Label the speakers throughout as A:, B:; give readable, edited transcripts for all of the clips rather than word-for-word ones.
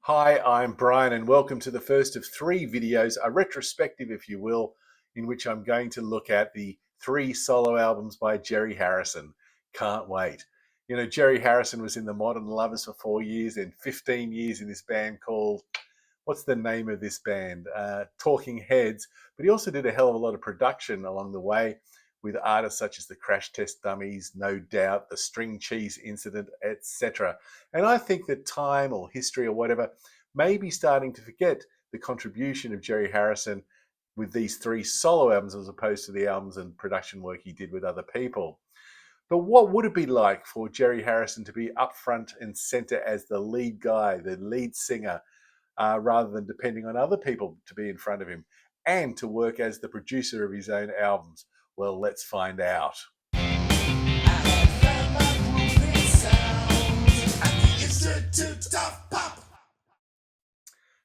A: Hi, I'm Brian and welcome to the first of three videos, a retrospective if you will, in which I'm going to look at the three solo albums by Jerry Harrison. Can't wait. You know, Jerry Harrison was in the Modern Lovers for 4 years and 15 years in this band called, what's the name of this band? Talking Heads. But he also did a hell of a lot of production along the way with artists such as the Crash Test Dummies, No Doubt, the String Cheese Incident, etc. And I think that time or history or whatever may be starting to forget the contribution of Jerry Harrison with these three solo albums as opposed to the albums and production work he did with other people. But what would it be like for Jerry Harrison to be up front and center as the lead guy, the lead singer, rather than depending on other people to be in front of him, and to work as the producer of his own albums? Well, let's find out.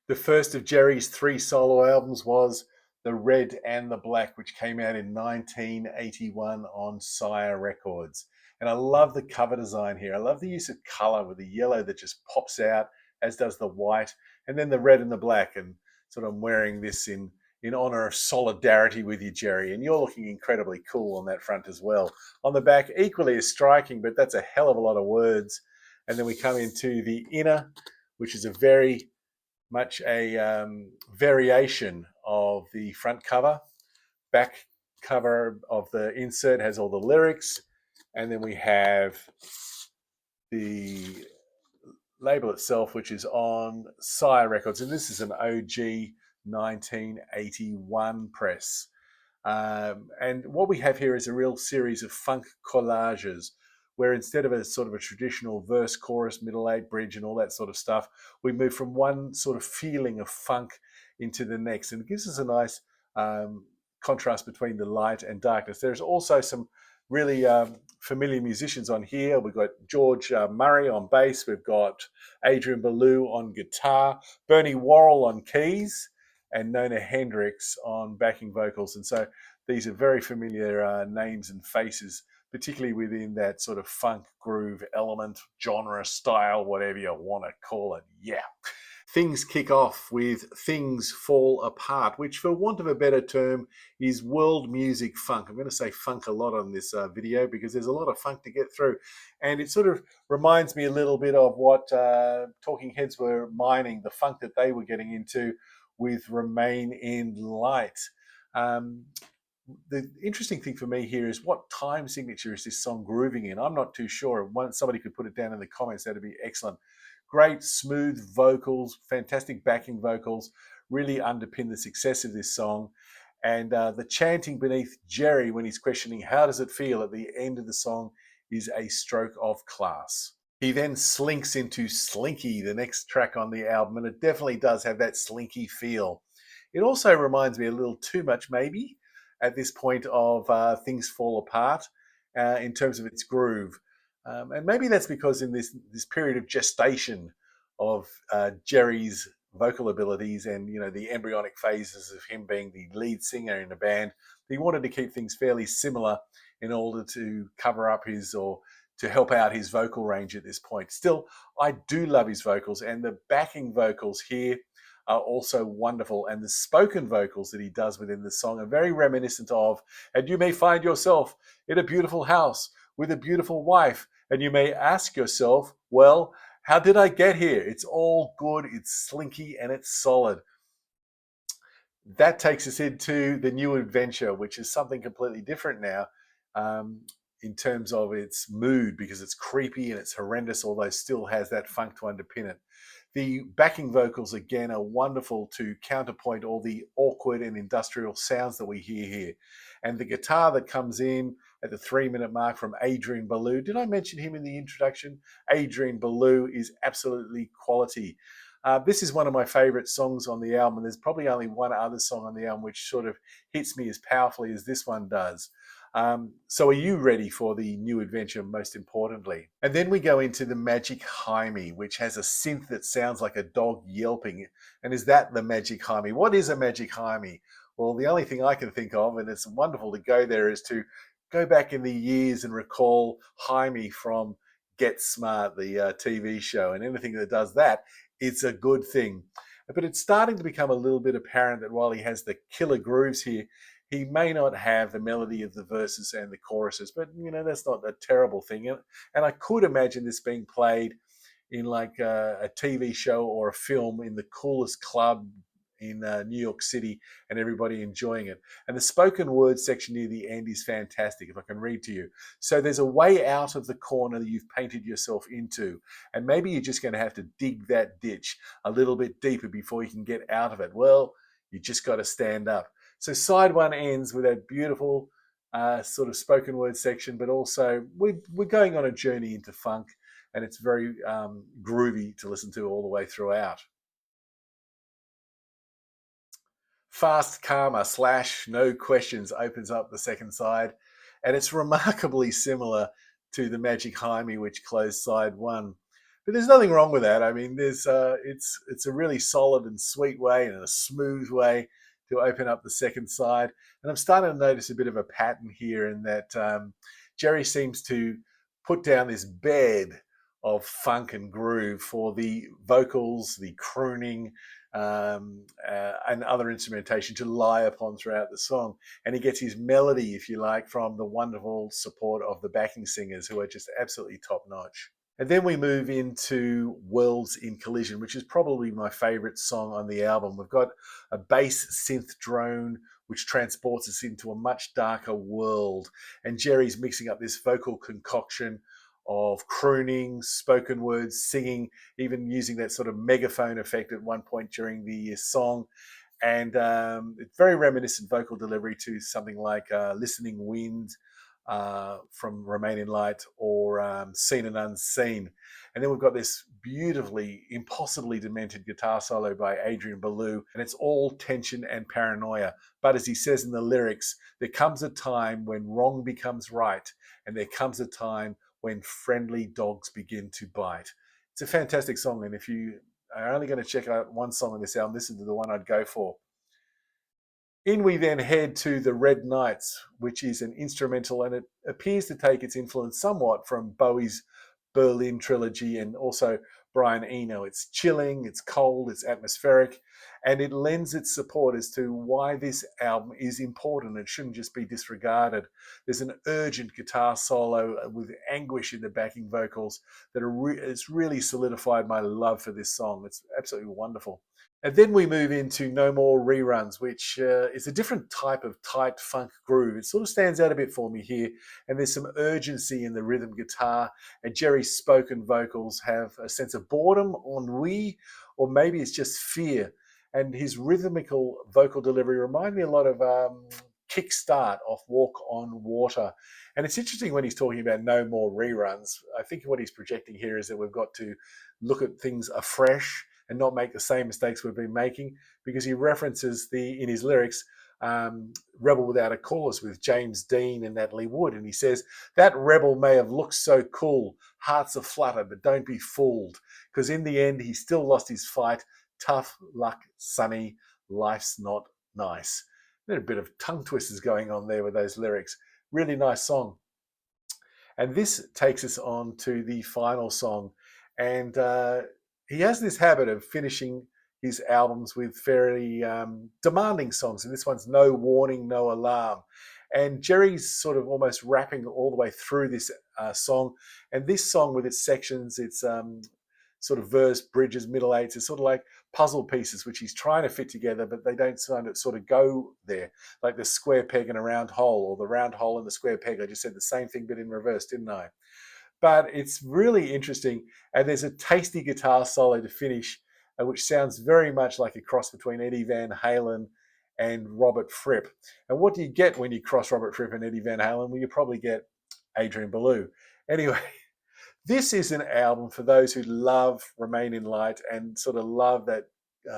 A: The first of Jerry's three solo albums was The Red and the Black, which came out in 1981 on Sire Records. And I love the cover design here. I love the use of color with the yellow that just pops out, as does the white, and then the red and the black. And sort of I'm wearing this in honor of solidarity with you, Jerry. And you're looking incredibly cool on that front as well. On the back, equally as striking, but that's a hell of a lot of words. And then we come into the inner, which is a very much a variation of the front cover. Back cover of the insert has all the lyrics. And then we have the label itself, which is on Sire Records. And this is an OG 1981 press. And what we have here is a real series of funk collages where instead of a sort of a traditional verse, chorus, middle eight, bridge, and all that sort of stuff, we move from one sort of feeling of funk into the next. And it gives us a nice contrast between the light and darkness. There's also some really familiar musicians on here. We've got George Murray on bass. We've got Adrian Belew on guitar, Bernie Worrell on keys, and Nona Hendrix on backing vocals. And so these are very familiar names and faces, particularly within that sort of funk groove element, genre, style, whatever you want to call it. Yeah. Things kick off with Things Fall Apart, which for want of a better term is world music funk. I'm going to say funk a lot on this video because there's a lot of funk to get through. And it sort of reminds me a little bit of what Talking Heads were mining, the funk that they were getting into with Remain in Light. The interesting thing for me here is what time signature is this song grooving in? I'm not too sure. Once somebody could put it down in the comments, that'd be excellent. Great smooth vocals, fantastic backing vocals, really underpin the success of this song. And the chanting beneath Jerry when he's questioning how does it feel at the end of the song is a stroke of class. He then slinks into Slinky, the next track on the album, and it definitely does have that slinky feel. It also reminds me a little too much, maybe, at this point of Things Fall Apart in terms of its groove. And maybe that's because in this period of gestation of Jerry's vocal abilities and, you know, the embryonic phases of him being the lead singer in a band, he wanted to keep things fairly similar in order to cover up his or to help out his vocal range at this point. Still, I do love his vocals, and the backing vocals here are also wonderful. And the spoken vocals that he does within the song are very reminiscent of, and you may find yourself in a beautiful house with a beautiful wife, and you may ask yourself, well, how did I get here? It's all good, it's slinky, and it's solid. That takes us into the new adventure, which is something completely different now in terms of its mood, because it's creepy and it's horrendous, although still has that funk to underpin it. The backing vocals, again, are wonderful to counterpoint all the awkward and industrial sounds that we hear here. And the guitar that comes in at the 3-minute mark from Adrian Belew. Did I mention him in the introduction? Adrian Belew is absolutely quality. This is one of my favorite songs on the album, and there's probably only one other song on the album which sort of hits me as powerfully as this one does. So are you ready for the new adventure, most importantly? And then we go into the magic Hymie, which has a synth that sounds like a dog yelping. And is that the magic Hymie? What is a magic Hymie? Well, the only thing I can think of, and it's wonderful to go there, is to go back in the years and recall Hymie from Get Smart, the TV show, and anything that does that it's a good thing. But it's starting to become a little bit apparent that while he has the killer grooves here, he may not have the melody of the verses and the choruses. But, that's not a terrible thing. And I could imagine this being played in like a TV show or a film in the coolest club in New York City and everybody enjoying it. And the spoken word section near the end is fantastic, if I can read to you. So there's a way out of the corner that you've painted yourself into, and maybe you're just going to have to dig that ditch a little bit deeper before you can get out of it. Well, you just got to stand up. So side one ends with that beautiful sort of spoken word section, but also we're going on a journey into funk, and it's very groovy to listen to all the way throughout. Fast Karma / No Questions opens up the second side, and it's remarkably similar to the Magic Hymie, which closed side one. But there's nothing wrong with that. I mean, it's a really solid and sweet way and a smooth way to open up the second side. And I'm starting to notice a bit of a pattern here in that Jerry seems to put down this bed of funk and groove for the vocals, the crooning, and other instrumentation to lie upon throughout the song. And he gets his melody, if you like, from the wonderful support of the backing singers, who are just absolutely top notch. And then we move into Worlds in Collision, which is probably my favorite song on the album. We've got a bass synth drone, which transports us into a much darker world. And Jerry's mixing up this vocal concoction of crooning, spoken words, singing, even using that sort of megaphone effect at one point during the song. And it's very reminiscent vocal delivery to something like Listening Wind from Remain in Light, or Seen and Unseen. And then we've got this beautifully, impossibly demented guitar solo by Adrian Belew, and it's all tension and paranoia. But as he says in the lyrics, there comes a time when wrong becomes right, and there comes a time when friendly dogs begin to bite. It's a fantastic song, and if you are only going to check out one song on this album, this is the one I'd go for. In we then head to The Red Nights, which is an instrumental, and it appears to take its influence somewhat from Bowie's Berlin trilogy and also Brian Eno. It's chilling, it's cold, it's atmospheric, and it lends its support as to why this album is important and shouldn't just be disregarded. There's an urgent guitar solo with anguish in the backing vocals that it's really solidified my love for this song. It's absolutely wonderful. And then we move into No More Reruns, which is a different type of tight funk groove. It sort of stands out a bit for me here, and there's some urgency in the rhythm guitar, and Jerry's spoken vocals have a sense of boredom, ennui, or maybe it's just fear. And his rhythmical vocal delivery remind me a lot of Kickstart off Walk on Water. And it's interesting when he's talking about no more reruns. I think what he's projecting here is that we've got to look at things afresh and not make the same mistakes we've been making, because he references in his lyrics, Rebel Without a Cause with James Dean and Natalie Wood. And he says, that rebel may have looked so cool, hearts are flutter, but don't be fooled, because in the end, he still lost his fight. Tough luck, Sonny, life's not nice. There's a bit of tongue twisters going on there with those lyrics. Really nice song. And this takes us on to the final song. And he has this habit of finishing his albums with fairly demanding songs. And this one's No Warning, No Alarm. And Jerry's sort of almost rapping all the way through this song. And this song with its sections, its sort of verse, bridges, middle eights, is sort of like puzzle pieces, which he's trying to fit together, but they don't sort of go there. Like the square peg and a round hole, or the round hole and the square peg. I just said the same thing, but in reverse, didn't I? But it's really interesting. And there's a tasty guitar solo to finish, which sounds very much like a cross between Eddie Van Halen and Robert Fripp. And what do you get when you cross Robert Fripp and Eddie Van Halen? Well, you probably get Adrian Belew. Anyway, this is an album for those who love Remain in Light and sort of love that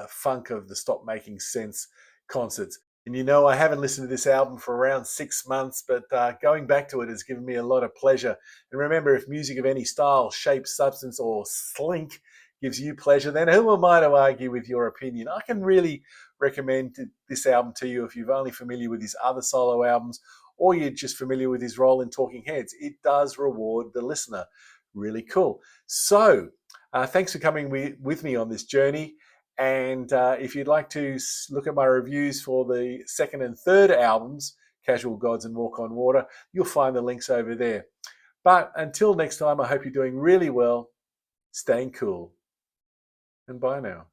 A: funk of the Stop Making Sense concerts. And I haven't listened to this album for around 6 months, but going back to it has given me a lot of pleasure. And remember, if music of any style, shape, substance, or slink gives you pleasure, then who am I to argue with your opinion? I can really recommend this album to you if you're only familiar with his other solo albums, or you're just familiar with his role in Talking Heads. It does reward the listener. Really cool. So Thanks for coming with me on this journey. And if you'd like to look at my reviews for the second and third albums, Casual Gods and Walk on Water, you'll find the links over there. But until next time, I hope you're doing really well, staying cool, and bye now.